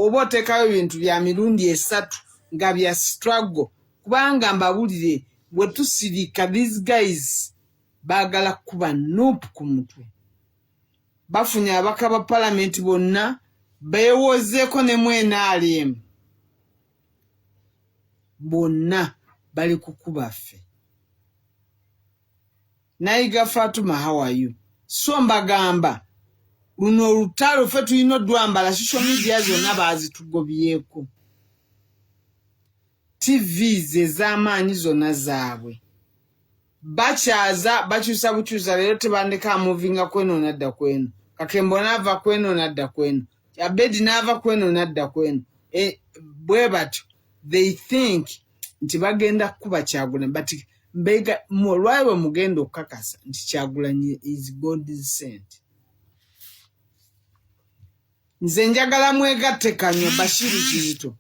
oba otekayo ebintu bya mirundi esatu nga bya struggle kubanga mbabulire bwe tusirika these guys bagala kuba nope ku mutwe bafunye abaka ba parliament bonna beewozeeko ne mwenaalem bonna bali kukuba ffe Nayiga Fatuma, how are you? So mbagamba luno olutalo ffe tulina odwambala social media zonna baazitugobyeko TVs ez'amaanyi zonna zaabwe bakyusa bukyusa leero tebandika amuvinga kweno nadda kweno Kakembo n'ava kweno nadda kweno Abedi n'ava kweno nadda kweno bwe batyo they think nti bagenda kuba Kyagulanyi but mbega lwawe mugenda okukakasa nti Kyagulanyi is God's sent. Nze njagala mwegatte Kanyo Bashiru Kizito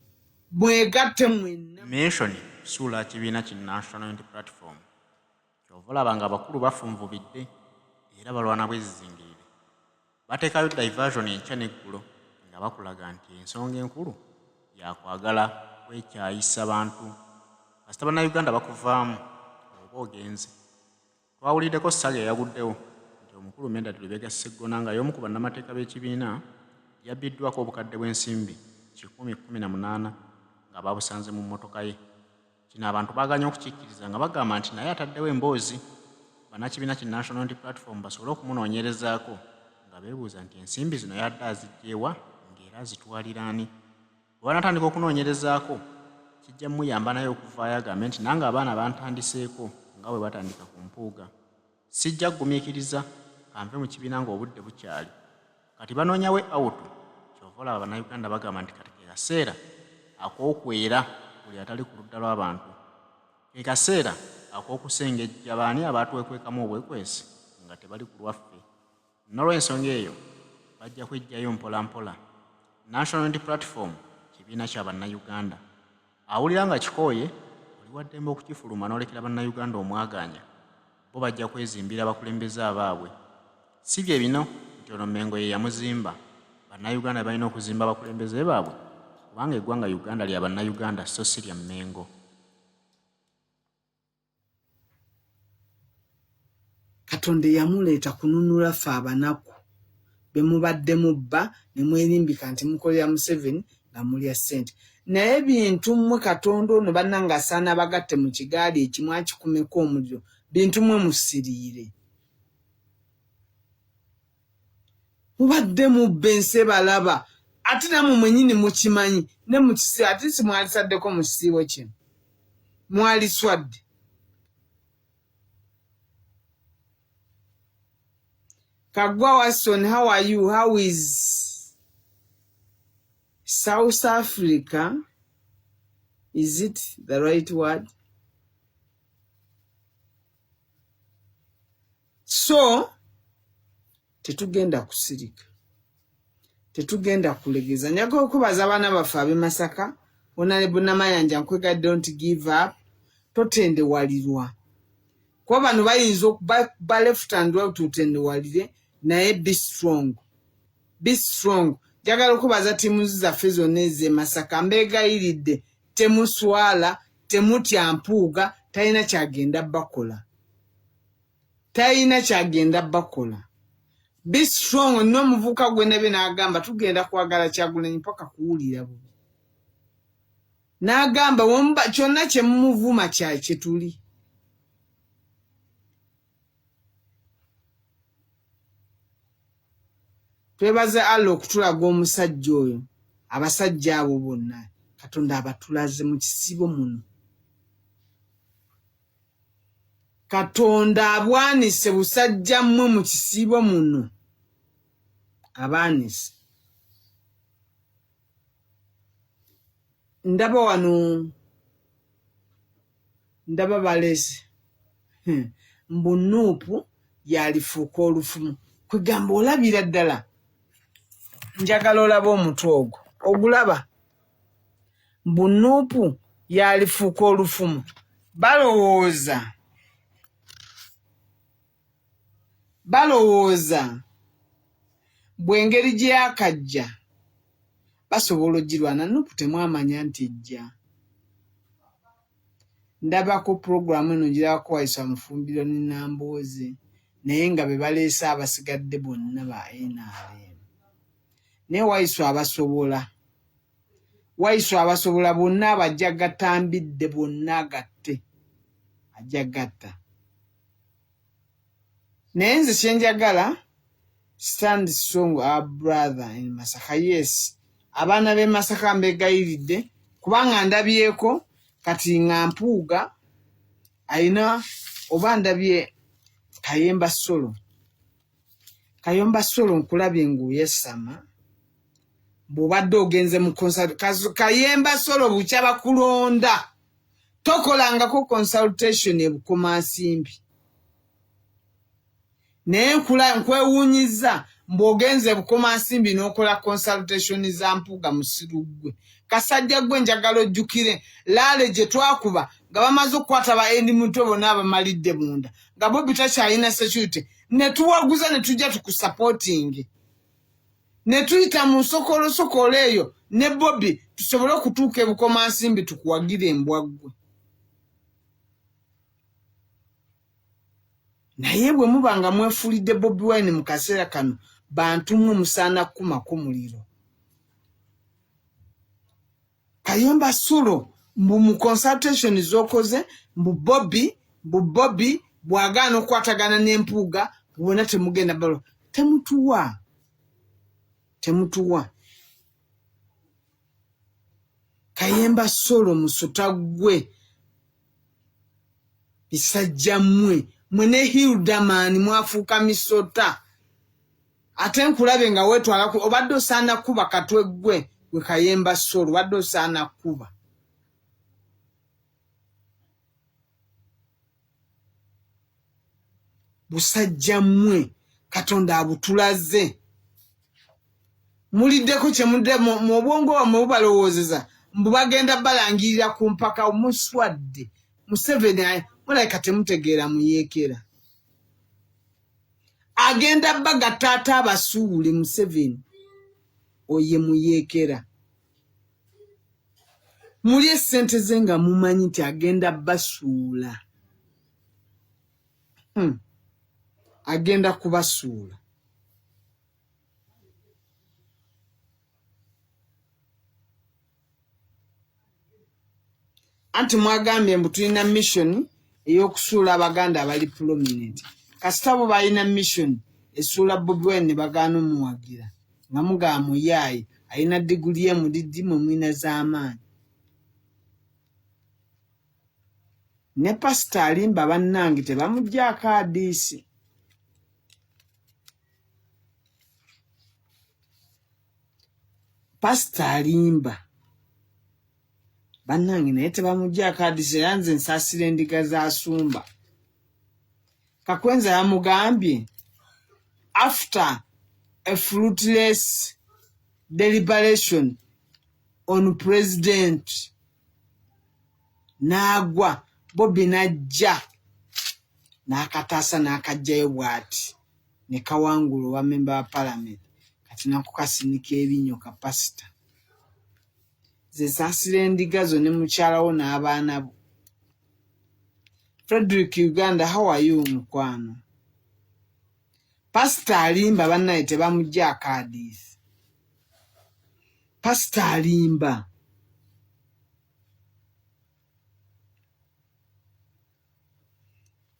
mwegatte mwenna mention sula kibiina ki National Unity Platform kyovalaba nga abakulu bafunvubidde era balwana bwezizingirire bateekayo diversion enkya n'eggulo nga bakulaga nti ensonga enkulu yakwagala kwekyayisa bantu kasita bannayuganda bakuvaamu oba ogenze twawuliddeko Ssaga eyaguddewo nti omukulu Medad Lubega Sseggona nga y'omu ku bannamateeka b'ekibiina yabbiddwako obukadde bw'ensimbi 118 nga babusanze mu mmotoka ye kino abantu baaganya okukikkiriza nga bagamba nti naye ataddewo emboozi bannakibiina ki National Unity Platform basobole okumunoonyerezaako nga beebuuza nti ensimbi zino yadde aziggyeewa ng'era azitwalira ani bw'anatandika okunoonyerezaako kijja muyamba naye okuvaayo agambe nti nange abaana bantandiseeko nga bwe batandika ku mpuuga sijja kugumiikiriza kanve mu kibiina ng'obudde bukyali kati banoonyawe awutu kyova olaba bannayuganda bagamba nti kati ke kaseera ak'okwera buli atali ku ludda lw'abantu ke kaseera ak'okusengejja baani abaatwekwekamu obwekwesi nga tebali ku lwaffe n'olw'ensonga eyo bajja kwejjayo mpola mpola National Unity Platform kibiina kya bannayuganda awulira nga kikooye oli waddembe okukifuluma n'olekera bannayuganda omwaganya bo bajja kwezimbira abakulembeze abaabwe si bye bino nti ono Mmengo ye yamuzimba bannayuganda balina okuzimba abakulembeze baabwe kubanga eggwanga Uganda lya bannayuganda so si lya Mmengo. Katonda yamuleeta kununula ffe abanaku be mubadde mubba ne mwerimbika nti mukolera Museveni nga mulya ssente naye bintu mmwe Katonda ono bannanga asaana bagatte mu kigaali ekimu akikumeko omuliro bintu mmwe musiriire mubadde mubba ensi balaba ate namwe mwenyini mukimanyi ne mu kisiibo ate si mwalisaddeko mu kisiibo kino mwaliswadde Kagwa Watson, how are you? How is South Africa? Is it the right word? So, tetugenda kusirika. Tetugenda kulegeza. Njagala okubaza abaana baffe ab'e Masaka, Honorable Namayanja nkwega don't give up. Totende walirwa. Kuba bano bayinza okuba left and right tutendewalire naye be strong. Be strong. Njagala okubaza ttiimu zaffe zonna ez'e Masaka mbeegayiridde temuswala temutya Mpuuga talina kyagenda bakola. Talina kyagenda bakola. Be strong n'omuvuka gwe nabe n'agamba tugenda kwagala Kyagulanyi mpaka kuwulira bubi. N'agamba kyonna kye mumuvuma kye tuli. Twebaze Allah okutulaga omusajja oyo abasajja abo bonna Katonda abatulaze mu kisibo muno. Katonda abwanise busajja mmwe mu kisibo muno. Abanise. Ndaba wano ndaba balese. Mbunuupu yalifuuka olufumu. Kwegamba olabira ddala. Njagala olaba omutwe ogwo. Ogulaba. Mbunuupu yalifuuka olufumu. Balowooza bw'engeri gye yakajja basobola ogirwana Nuupu temwamanya nti ejja. Ndabako program eno girako Wayiso Mufumbiro ne Nambooze naye nga be baleese abasigadde bonna ba NRM. Naye Wayiso abasobola bonna abajja gatambidde bonna agatte ajja gatta. Naye nze kyenjagala stand strong our brother in Masaka. Yes, abaana b'e Masaka mbegayiridde kubanga ndabyeko kati nga Mpuuga ayina oba ndabye Kayemba Solo nkulabye ng'oyesama bw'obadde ogenze mu Kayemba Solo bukya bakulonda tokolangako consultation ebukomansimbi. Naye nkwewuunyiza mbw'ogenze bukomansimbi n'okola consultation za Mpuuga musiru gwe. Kasajja gwe njagala ojjukire laale gye twakuba nga bamaze okukwata ba Endi Muto bonna abamalidde munda nga Bobby takyalina security ne tuwaguza ne tujja tukusupporting ne tuyita mu sokolo eyo ne Bobby tusobole okutuuka ebukomansimbi tukuwagire embwaggwe. Naye bwe mubanga mwefulidde Bobby Wine mu kaseera kano bantu mmwe musaana kukumako muliro. Kayemba Solo mu consultation z'okoze mbu Bobby bw'agaana okukwatagana n'Empuuga bwona temugenda balo temutuwa. Kayemba Solo musota gwe bisajja mmwe ne Hildaman mwafuuka misota ate nkulabe nga weetwala obadde osaana kuba katwe gwe Kayemba Solo obadde osaana kuba. Busajja mmwe Katonda abutulaze muliddeko kye mudde mu bwongo bwammwe bubalowoozeza mbu bagenda balangirira ku mpaka omuswadde Museveni mulabika temutegeera muyeekera agenda bagatta ate abasuule Museveni oye muyeekera muli essente ze nga mumanyi nti agenda basuula agenda kubasuula. Anti mwagambye mbu tulina mission ey'okusuula Abaganda abali prominent. Kasita bo balina mission esuula Bobby Wine ne bagaana omuwagira nga mugaba muyaayi alina diguli ye mu diddimu mwina z'amaanyi. Ne Pasita Alimba bannange tebamuggyako adiisi. Pasita Alimba bannange naye tebamuggyako adiisi era nze nsaasira endiga za Sumba. Kakwenza yamugambye after a fruitless deliberation on president n'agwa Bobby n'ajja n'akataasa n'akajjayo bw'ati ne kawangula owa memba wa parliament kati nako kasinika ebinnyo ka Pasita. Ze nsaasira endiga zo ne mukyalawo n'abaana bo. Frederick Uganda, how are you mukwano? Pasita Alimba bannaye tebamuggyako adiisi. Pasita Alimba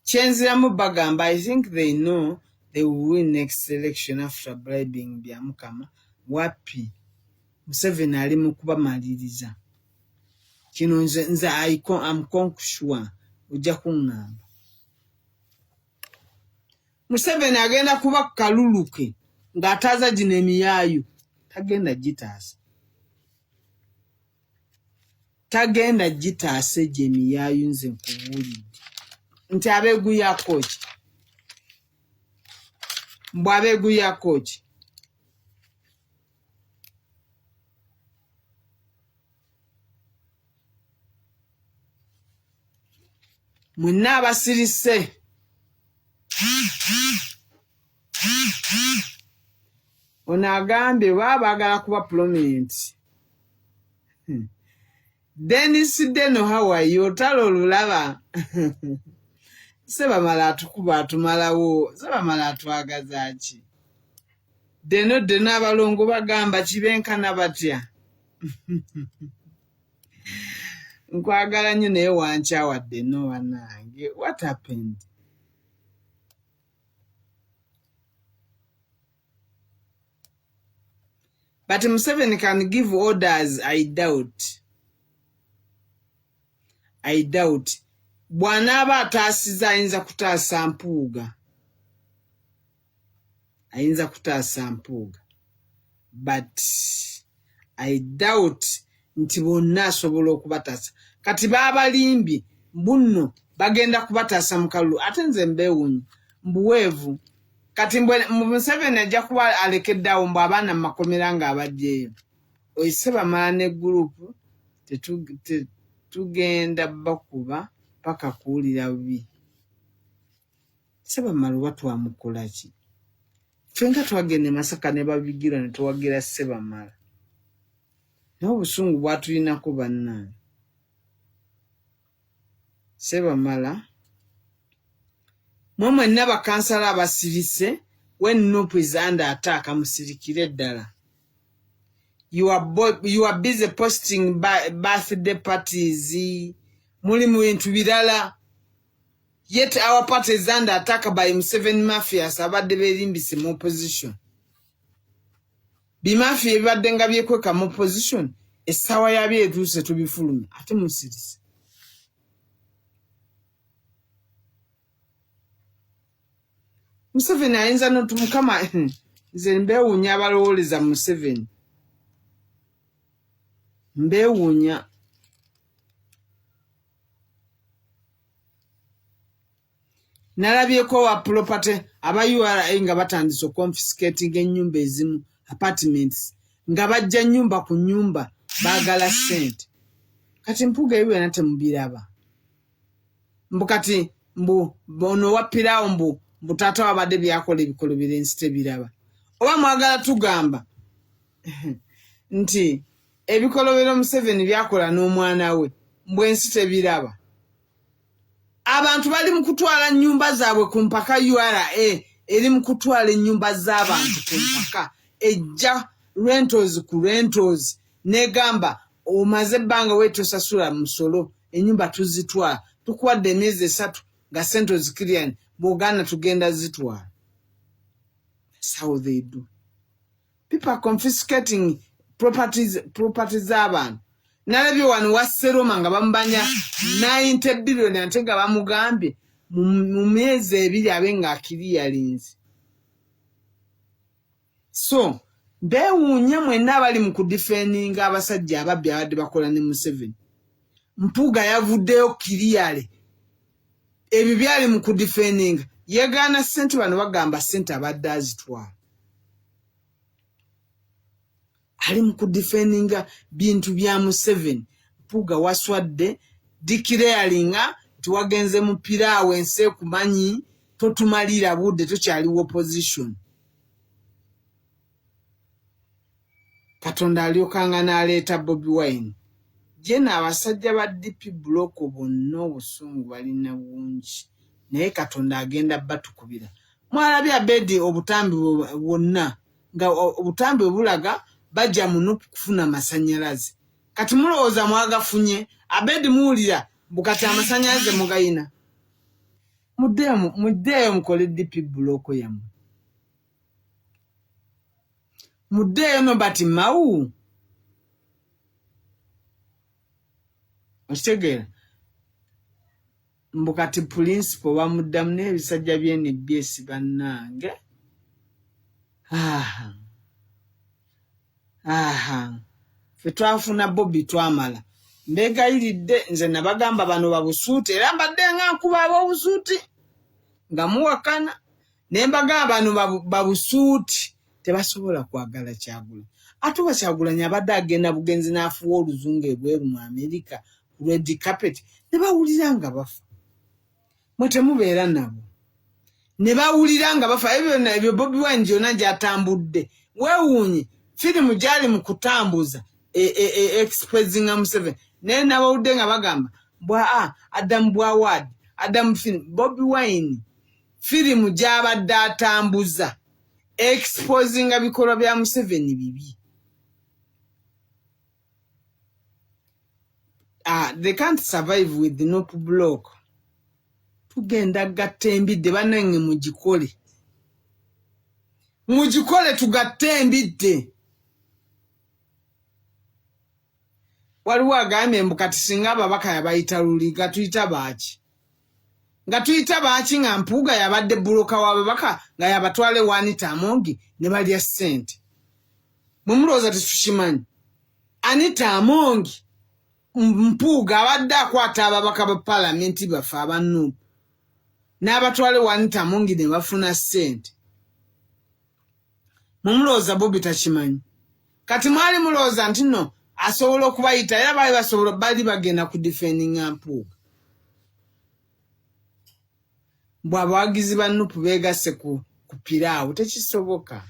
kyenziramu bagamba I think they know they will win next election after bribing byamukama wapi Museveni ali mu kubamaliriza. Kino nze I'm sure ojja kuŋŋamba. Museveni agenda kuba kaluluke ng'ataaza gino emiyaayu tagenda gitaasa. Tagenda gitaase gye emiyaayu nze nkubuulidde. Nti abeeguyako ki? Mbw abeeguyako ki? Mwenna abasirise ono agambye baba baagala kuba prominent Dennis Deno, how are you? Talo lulaba. Seba mala atukuba atumalawo. Seba mala atuagazachi. Deno abalongo bagamba kibenkana batya. Nkwagala nnyo naye wankyawadde no wanange. What happened? But Museveni can give orders, I doubt. Bw'anaaba ataasiza ayinza kutaasa Mpuuga. But I doubt nti bonna asobola okubataasa. Kati baabalimbi bunno bagenda kubataasa mu kalulu. Ate nze mbeewunya mbuweevu. Kati Museveni ajja kuba alekeddeawo mbu abaana mu makomera ng'abajjeeyo. Oyise bamala ne gurupu tugenda bakuba paka kuwulira bubi. Sebamala oba twamukola ki? Fenga twagende Masaka ne babigira ne tuwagira Sebamala. Naye obusungu bwatulinako bannange. Sebamala mwenna bakansala abasirise when Nup is under attack amusirikire ddala. You are busy posting birthday parties. Muli mu bintu birala. Yet our party is under attack by Museveni mafias abadde berimbise mu opposition. Bimafia ebadde nga byekweka mu opposition. Essawa yabyo etuuse tubifulumye. Ate musirise. Museveni ayinza n'otumukama nze mbeewuunya abalowoleza Museveni. Mbeewuunya. Nalabyeko wa property aba URA nga batandise confiscating ennyumba ezimu apartments nga bajja nyumba ku nyumba baagala sente. Kati Mpuuga ebyo byonna temubiraba. Mbu kati bono wapirawo mbu taata wabadde byakola ebikolo birensi tebiraba. Oba mwagala tugamba nti ebikolobero Museveni byakola n'omwana we mbwe ensi tebiraba. Abantu bali mu kutwala nnyumba zaabwe ku mpaka URA eri mu kutwala ennyumba z'abantu ku mpaka ejja rentals ku rentals negamba omaze ebbanga weetosasula musolo ennyumba tuzitwala tukuwadde emyezi 3 nga sente zikiriyani bw'ogaana tugenda zitwala. That's how they do. People are confiscating properties z'abantu. Nalabye wano wa Seroma nga bamubanya 90 billion ate nga bamugambye mu myezi 2 abe nga akiriyalinze. So beewuunya mwenna abali mu kudifendinga abasajja ababbi abadde bakola ne Museveni. Mpuuga yavuddeyo kiriyale. Ebyo byali mu kudifendinga yegaana ssente bano bagamba ssente abadde azitwala. Ali mu kudifendinga bintu bya Museveni. Mpuuga waswadde declaringa nti wagenze mu piraawo ensi ekumanyi totumalira budde tokyaliwo opposition. Katonda alyokanga n'aleeta Bobi Wine. Jena abasajja ba DP block bonna obusungu balina bungi. Naye Katonda agenda batukubira. Mwalabye Abedi obutambi bwonna nga obutambi bulaga bajja muno kufuna amasanyalaze. Kati mulowooza mwagafunye Abedi muwulira bukati amasanyalaze mugayina. Muddeeyo mukole DP block yammwe. Muddeeyo no bati mawu. Okitegera mbukati principal bamuddamu n'ebisajja by'NBS bannange. Ffe twafuna Bobby twamala. Mbeegayiridde nze nabagamba bano babusuuti era mbadde nga nkuba ab'obusuuti nga muwakana. Ne mbagamba bano babusuuti tebasobola kwagala Kyagulanyi. Ate oba Kyagulanyi abadde agenda bugenzi n'afuwa oluzungu ebweru mu Amerika red carpet ne bawulira nga bafa. Mwe temubeera nabo. Ne bawulira nga bafa. Ebyo Bobi Wine gyonna gy'atambudde. Weewuunye firimu gyali mu kutambuza exposing Museveni naye nabawudde nga bagamba bwa Adam Bwawad Adam Bobi Wine firimu gy'abadde atambuza exposing bikolwa bya Museveni bibi. They can't survive with the no block. Tugenda gatembidde banange mugikole tugatembidde. Waliwo agambye mbu kati singa ababaka yabayita luli gatuyita baaki nga Mpuuga yabadde buloka w'ababaka nga yabatwale Anita Amongi ne balya ssente. Mumulowooza tetukimanyi Anita Amongi Mpuuga abadde akwata ababaka ba palamenti bafe abannuupu n'abatwale Anita Amongi ne bafuna ssente. Mumulowooza Bobi takimanyi kati mwali mulowooza nti no asobola okubayita era bali bagenda ku defending Mpuuga. Bw'abawagizi ba NUP beegasse ku piraawo tekisoboka.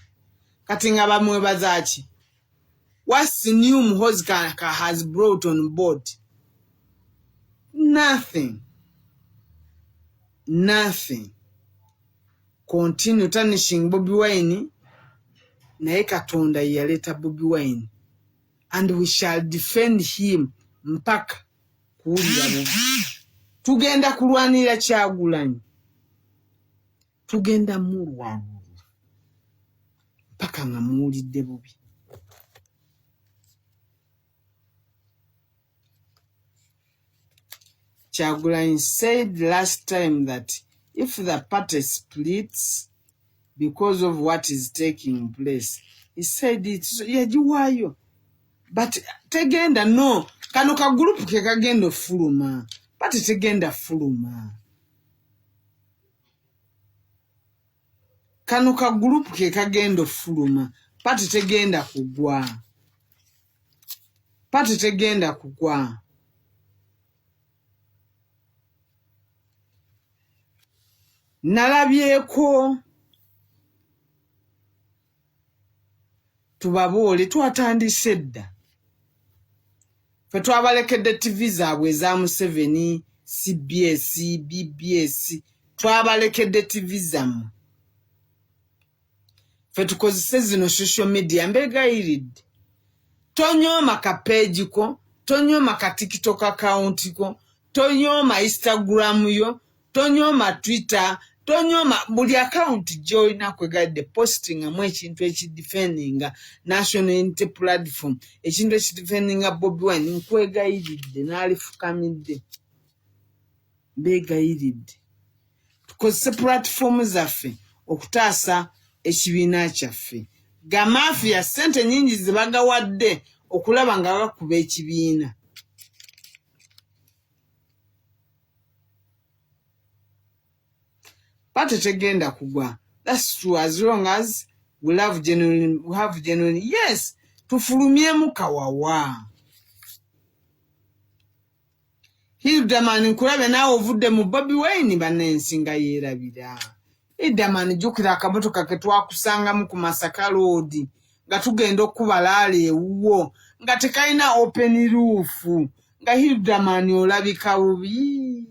Kati nga bamwebaza ki? What's new Muhoozi has brought on board? Nothing. Continue tarnishing Bobi Wine naye Katonda yaleta Bobi Wine and we shall defend him mpaka kuwulira bubi. Tugenda kulwanira Kyagulanyi. Tugenda mulwanira mpaka nga muwulidde bubi. Kyagulanyi said last time that if the party splits because of what is taking place, he said it's yajiwayo. But tegenda no kano ka group ke kagenda fuluma but tegenda fuluma. Kano ka group ke kagenda fuluma but tegenda kugwa. Nalabyeko tubaboole twatandise dda. Fe twabalekedde TV zaabwe eza Museveni, CBS, BBS, twabalekedde TV zammwe. Fe tukozese zino social media mbegayiridde. Tonyooma ka page ko, tonyooma ka TikTok account ko, tonyooma Instagram yo, tonyooma Twitter, tonyooma buli account joina kwegadde posting amwe ekintu ekidefendinga National Unity Platform, ekintu ekidefendinga Bobi Wine nkwegayiridde n'alifukamidde. Begayiridde. Tukozese platform zaffe okutaasa ekibiina kyaffe. Gamafia ssente nnyingi ze bagawadde okulaba nga bakuba ekibiina. Party tegenda kugwa. That's true as long as we have genuine. Yes, tufulumiemu kawawa. Hildamani nkulabe naawe ovudde mu Bobi Wine bannensinga yeerabira. Hildamani jjukira akamotoka ke twakusangamu ku Masaka Road nga tugenda okubalaala ewuwo nga tekalina open roof nga Hildamani olabika bubi.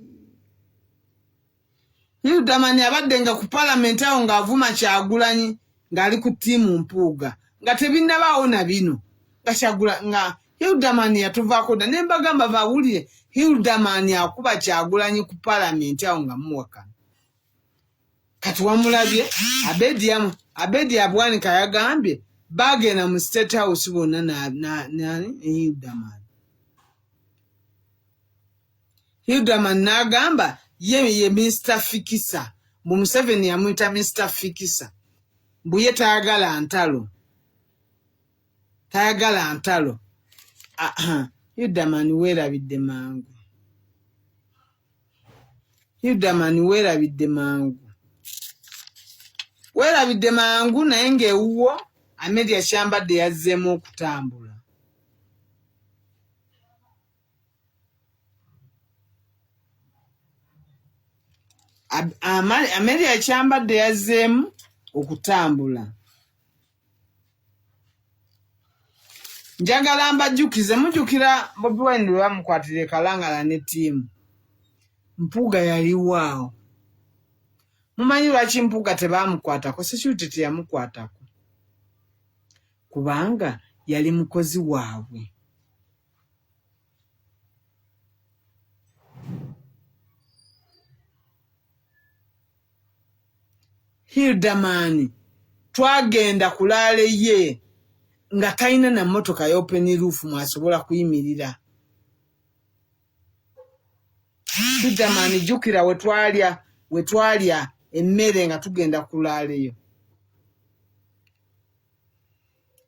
Hildamani abadde nga ku parliament awo ng'avuma Kyagulanyi ng'ali ku ttiimu Mpuuga nga tebinnabaawo na bino nga Hildamani yatuvaako dda ne mbagamba bawulire Hildamani akuba Kyagulanyi ku parliament awo nga muwakana. Kati wamulabye Abedi Abwanika yagambye bagenda mu State House bonna nani Hildamani. Hildamani n'agamba ye Mr. Fikisa. Museveni yamwita Mr. Fikisa. Mbuye tayagala ntalo. Hildamani weerabidde mangu. Naye ng'ewuwo Amelia Kyambadde yazzeemu okutambula. Amelia Kyambadde yazzeemu okutambula. njagala mbajjukize mujjukira Bobi Wine lwe bamukwatira Kalangala ne ttiimu. Mpuuga yaliwo awo. Mumanyi lwaki Mpuuga tebaamukwatako? Security teyamukwatako. Kubanga yali mukozi waabwe. Hildamani twagenda kulaala ye nga talina na mmotoka y'open roof mwasobola kuyimirira. Hildamani jjukira we twalya emmere nga tugenda kulaala eyo.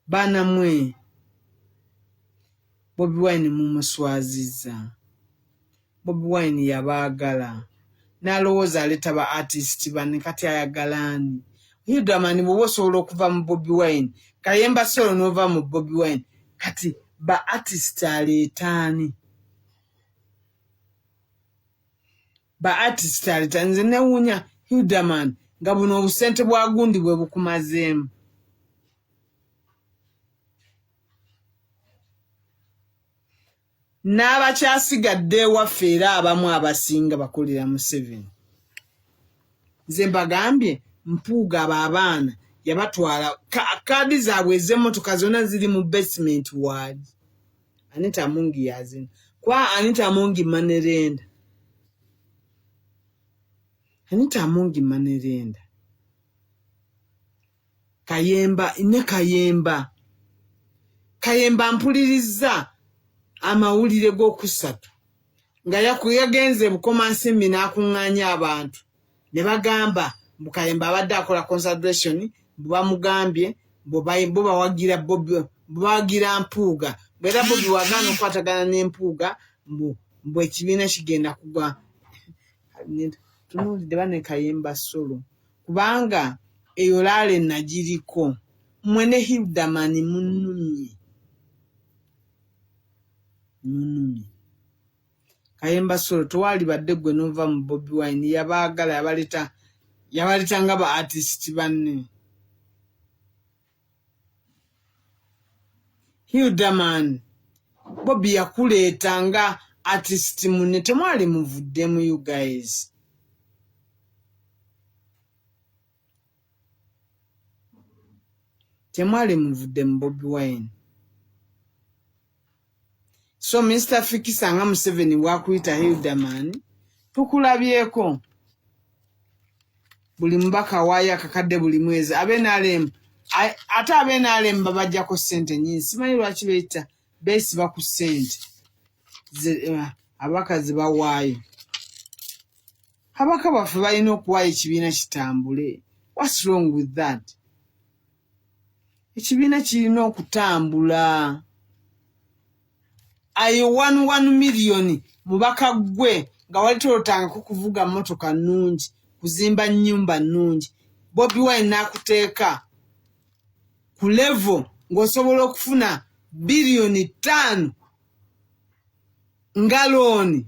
Banamwe Bobi Wine mumuswazizza. Bobi Wine yabaagala. N'alowooza aleeta ba artist banne kati ayagalaani. Hildamani bw'oba osobola okuva mu Bobi Wine, Kayemba Solo n'ova mu Bobi Wine, kati ba artist aleetaani. Ba artist aleetaani. Nze newuunya Hildamani nga buno obusente bwa gundi bwe bukumazeemu. N'abakyasigadde ewaffe era abamu abasinga bakulira Museveni. Nze mbagambye Mpuuga abaana yabatwala kaadi zaabwe ez'emmotoka zonna ziri mu basement ward. Anita Mungi yazina. Kwa Anita Mungi Manerenda. Anita Mungi Manerenda. Kayemba, ne Kayemba. Kayemba mpuliriza amawulire g'okusatu. Nga yagenze Bukomansimbi n'akuŋŋaanya abantu. Ne bagamba mbu Kayemba abadde akola consideration bamugambye bo bawagira Mpuuga. Bwera Bobi wagaana okukwatagana n'Empuuga mbu ekibiina kigenda kugwa. Tunuulidde bane Kayemba Solo. Kubanga eyo laale nagiriko. Mmwe ne Hildamani munnumye. Kayemba Solo tewali badde gwe n'ova mu Bobi Wine yabaagala yabaleta nga ba artist banne. Hildamani Bobi yakuleeta nga artist munne temwali muvuddemu you guys. Temwali muvuddemu Bobi Wine. So Mr. Fikisa nga Museveni bwakuyita Hildamani tukulabyeko. Buli mbaka waayo akakadde buli mwezi abenalemu ate abenalemu babajjako ssente nyingi. Simanyi lwaki beeyita beesiba ku ssente abakazi bawaayo. Abaka baffe balina okuwaayo ekibiina kitambule. What's wrong with that? Ekibiina kirina okutambula. Ayo 1 million mubaka gwe nga walitolotanga kukuvuga mmotoka nnungi kuzimba nnyumba nnungi. Bobi Wine n'akuteeka ku level ng'osobola okufuna bilioni 5 nga looni.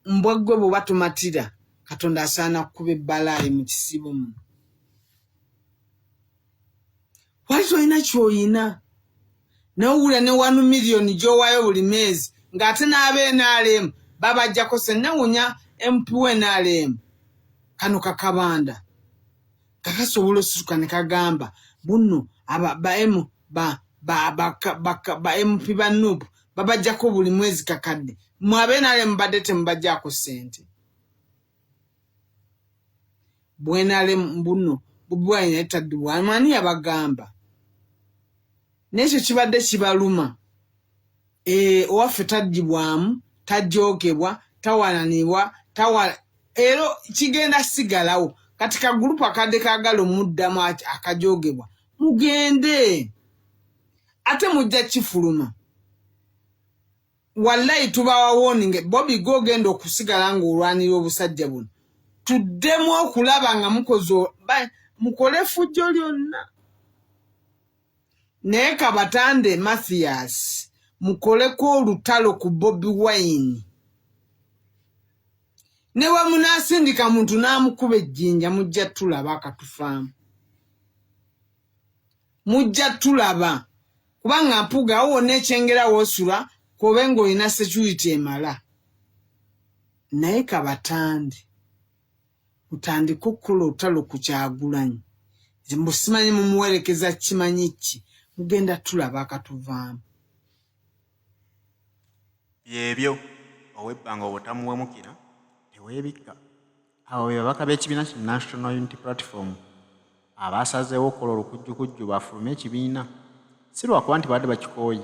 Mbwaggwe bwe batumatira Katonda asaana kukuba ebbalaayi mu kisibo muno. Wali tolina ky'oyina. Nawula ne 1 million gy'owaayo buli mwezi ng'ate n'abenaalemu babajjako sennawunya MP NRM Kano Kakabanda kakasobola osituka ne kagamba bunno ba MP ba NUP babajjako buli mwezi kakadde. Mmwe abenaalemu badde temubajjako ssente. Bwenaalemu bunno Bobi Wine yataddibwa amaani yabagamba. N'ekyo kibadde kibaluma. Owaffe taddibwamu, tajjookebwa, tawalanibwa, ero kigenda sigalawo. Kati ka gurupu akadde kaagala omuddamu akajoogebwa. Mugende. Ate mujja kifuluma. Wallahi tubawa warning. Bobi gogenda okusigala ng'olwanira obusajja buno. Tuddemu okulaba nga mukole fujjo lyonna. Naye Kabatande Mathias mukoleko olutalo ku Bobi Wine. Ne wamunaasindika muntu n'amukuba ejjinja mujja tulaba akatufaamu. Mujja tulaba. kubanga Mpuuga wonna ekyengera w'osula kobe ng'olina security emala. Naye kabatande mutandika okukola olutalo ku Kyagulanyi. Mbu simanyi mumuwerekeza kimanyi ki, mugenda tulaba akatuvaamu. Byebyo ow'ebbanga obutamuwemukira teweebikka. Abo be babaka b'ekibiina ki National Unity Platform abaasazeewo okukola olukujjukujju bafulume ekibiina, si lwakuba nti badde bakikooye,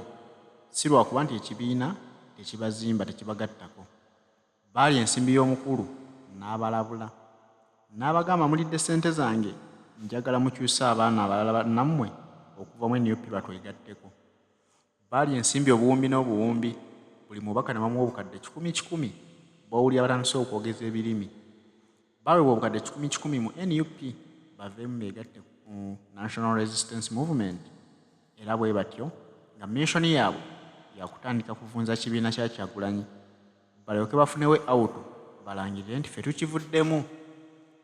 si lwakuba nti ekibiina tekibazimba tekibagattako. Baali ensimbi y'omukulu n'abalabula n'abagamba mulidde ssente zange, njagala mukyuse abaana abalala nammwe okuva mu NUP batwegatteko. Baali ensimbi obuwumbi n'obuwumbi, buli mubaka ne bamuwa obukadde 10,000 bawulira batandise okwogeza ebirimi. Baweebwa obukadde 10,000 mu NUP baveemu beegatte ku National Resistance Movement, era bwe batyo nga missoni yaabwe yakutandika kuvunza kibiina kya Kyagulanyi balyoke bafunewe awutu balangirire nti ffe tukivuddemu.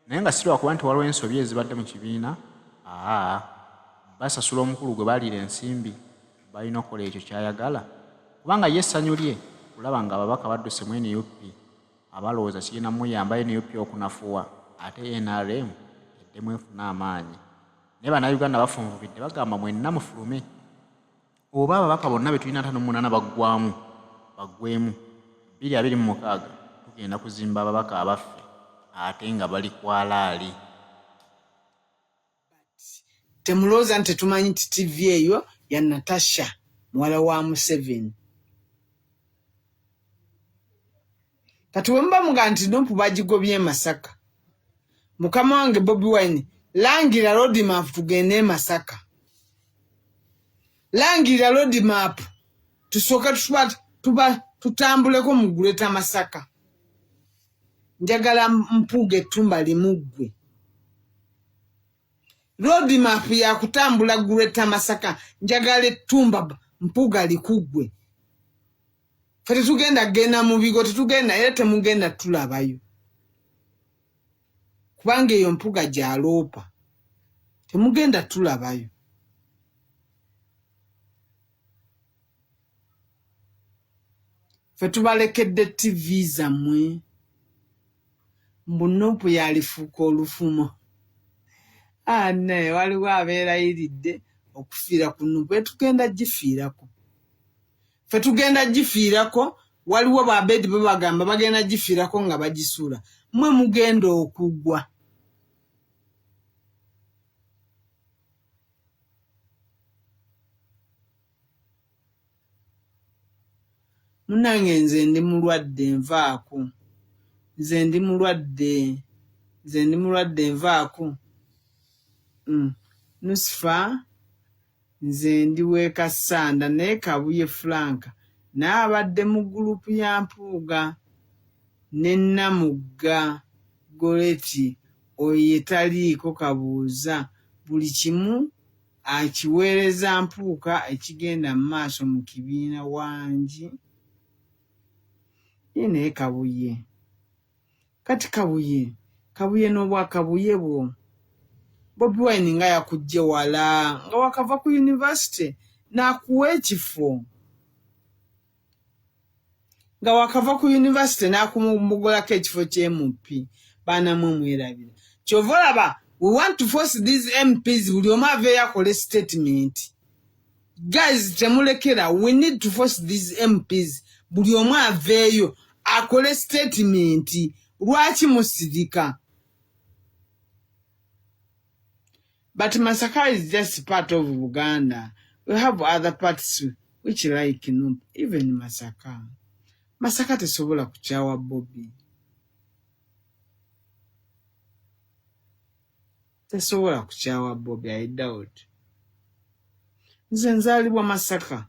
Naye nga si lwakuba nti waliwo ensobi ezibadde mu kibiina, basasula omukulu gwe baaliira ensimbi, balina okukola ekyo kyayagala, kubanga ye essanyu lye kulaba nga ababaka badduse mu NUP abalowooza kigenda muyamba NUP okunafuwa ate NRM eddemu efuna amaanyi. Naye bannayuganda bafunvubidde bagamba mwenna mufulume. Oba ababaka bonna be tulina 58 baggwemu 226 tugenda kuzimba ababaka abaffe ate nga bali kwalaali. Temulowooza nti tetumanyi nti TV eyo ya Natasha muwala wa Museveni. Kati bwe muba muga nti Nuupu bagigobye Masaka, mukama wange Bobi Wine, langira roadmap tugende Masaka. Langira roadmap tusooka tutambuleko mu Greater Masaka. Njagala Mpuuga ettumba limuggwe. Roadmap ya kutambula Greater Masaka, njagala ettumba Mpuuga likuggwe. Ffe tetugenda genda mu bigo, tetugenda era temugenda tulabayo. Kubanga eyo Mpuuga gy'aloopa. Temugenda tulabayo. Ffe tubalekedde TV zammwe. Mbu Nuupu yalifuuka olufumo. Naye waliwo abeerayiridde okufiira ku Nuupu. Tugenda gifiirako. Ffe tugenda gifiirako, waliwo Babedi bo bagamba bagenda gifiirako nga bagisuula. Mmwe mugenda okugwa. Munnange nze ndi mulwadde nvaako. Nze ndi mulwadde nvaako. Nusifa nze ndi weeka Sanda naye Kabuye Frank n'abadde mu gurupu ya Mpuuga ne Namugga Goleti oyo yetaliiko kabuuza buli kimu akiweereza Mpuuga ekigenda mu maaso mu kibiina wangi. Ye naye Kabuye. Kati Kabuye n'obwakabuye bwo. Bobi Wine nga yakujje wala nga wakava ku university n'akuwa ekifo. Nga wakava ku university n'akumugolako ekifo ky'MP. Baana mwe mwerabira. Kyova olaba, we want to force these MPs buli omu aveeyo akole statement. Guys, temulekera, we need to force these MPs buli omu aveeyo akole statement. Lwaki musirika? But Masaka is just part of Uganda. We have other parts which like Nuupu, even Masaka. Masaka tesobola kukyawa Bobby. Tesobola kukyawa Bobby, I doubt. Nze nzaalibwa Masaka.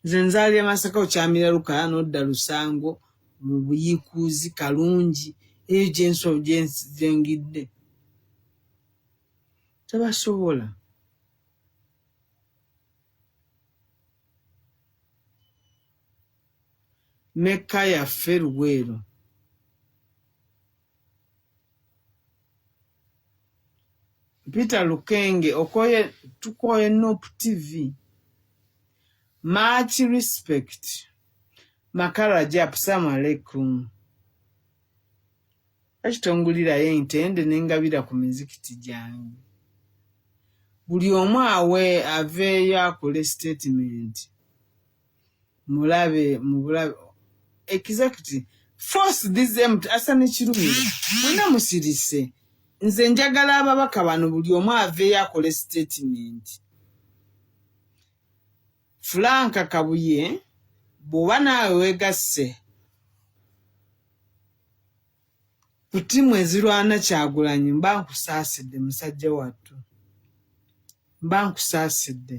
Nze nzaalibwa Masaka okyamira Lukaya n'odda Lusango mu Buyikuuzi Kalungi eyo gyengidde. Tebasobola. Meka yaffe Luweero. Peter Lukenge okoye tukoye Nop TV. Much respect. Makara Jap Assalamu alaikum. Ekitongulira yentende nengabira ku mizikiti gyange. Buli omu awe aveeyo akole statement. Mulabe executive force this empty asane kirumira. Muna musirise. Nze njagala ababaka bano buli omu aveeyo akole statement. Franka Kabuye bw'oba naawe weegasse ku ttiimu ezirwana Kyagulanyi mba nkusaasidde musajja wattu. Mba nkusaasidde.